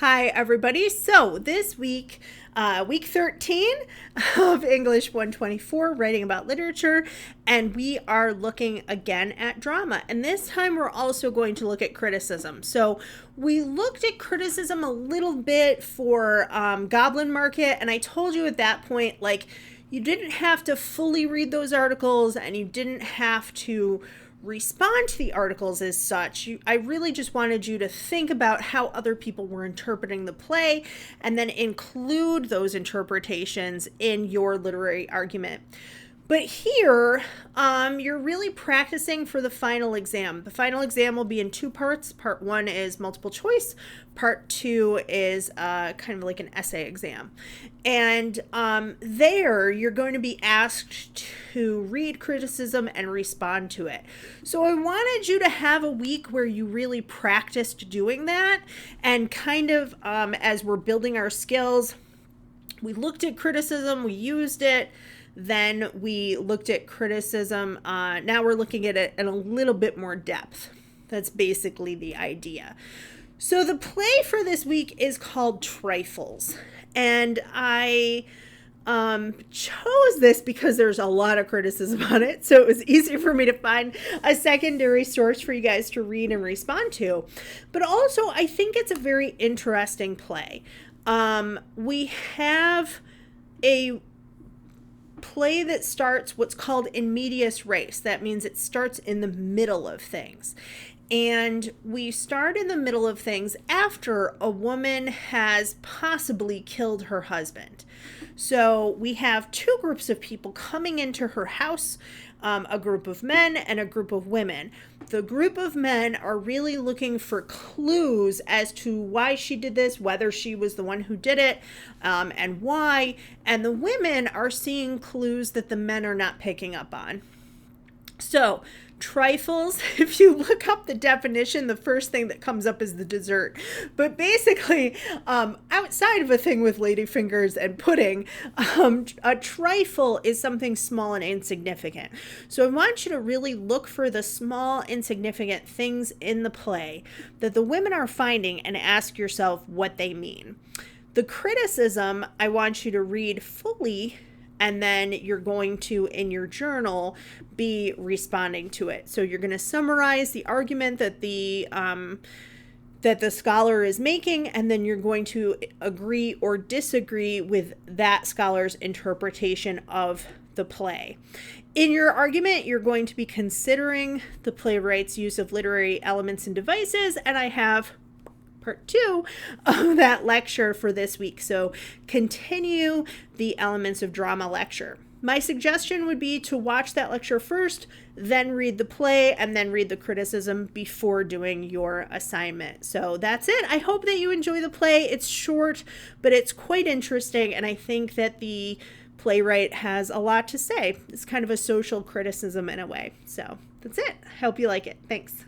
Hi, everybody. So this week, week 13 of English 124, writing about literature, and we are looking again at drama. And this time we're also going to look at criticism. So we looked at criticism a little bit for Goblin Market, and I told you at that point, like, you didn't have to fully read those articles, and you didn't have to respond to the articles as such. I really just wanted you to think about how other people were interpreting the play and then include those interpretations in your literary argument. But here, you're really practicing for the final exam. The final exam will be in two parts. Part one is multiple choice. Part two is kind of like an essay exam. And there, you're going to be asked to read criticism and respond to it. So I wanted you to have a week where you really practiced doing that. And kind of as we're building our skills, we looked at criticism, we used it. Then we looked at criticism. Now we're looking at it in a little bit more depth. That's basically the idea. So the play for this week is called Trifles. And I chose this because there's a lot of criticism on it. So it was easy for me to find a secondary source for you guys to read and respond to. But also, I think it's a very interesting play. We have a play that starts what's called in medias res. That means it starts in the middle of things. And we start in the middle of things after a woman has possibly killed her husband. So we have two groups of people coming into her house, a group of men and a group of women. The group of men are really looking for clues as to why she did this, whether she was the one who did it, and why. And the women are seeing clues that the men are not picking up on. So, trifles, if you look up the definition, the first thing that comes up is the dessert. But basically, outside of a thing with ladyfingers and pudding, a trifle is something small and insignificant. So I want you to really look for the small, insignificant things in the play that the women are finding and ask yourself what they mean. The criticism, I want you to read fully, and then you're going to, in your journal, be responding to it. So you're going to summarize the argument that the scholar is making, and then you're going to agree or disagree with that scholar's interpretation of the play. In your argument, you're going to be considering the playwright's use of literary elements and devices, and I have part two of that lecture for this week. So continue the Elements of Drama lecture. My suggestion would be to watch that lecture first, then read the play, and then read the criticism before doing your assignment. So that's it. I hope that you enjoy the play. It's short, but it's quite interesting, and I think that the playwright has a lot to say. It's kind of a social criticism in a way. So that's it. I hope you like it. Thanks.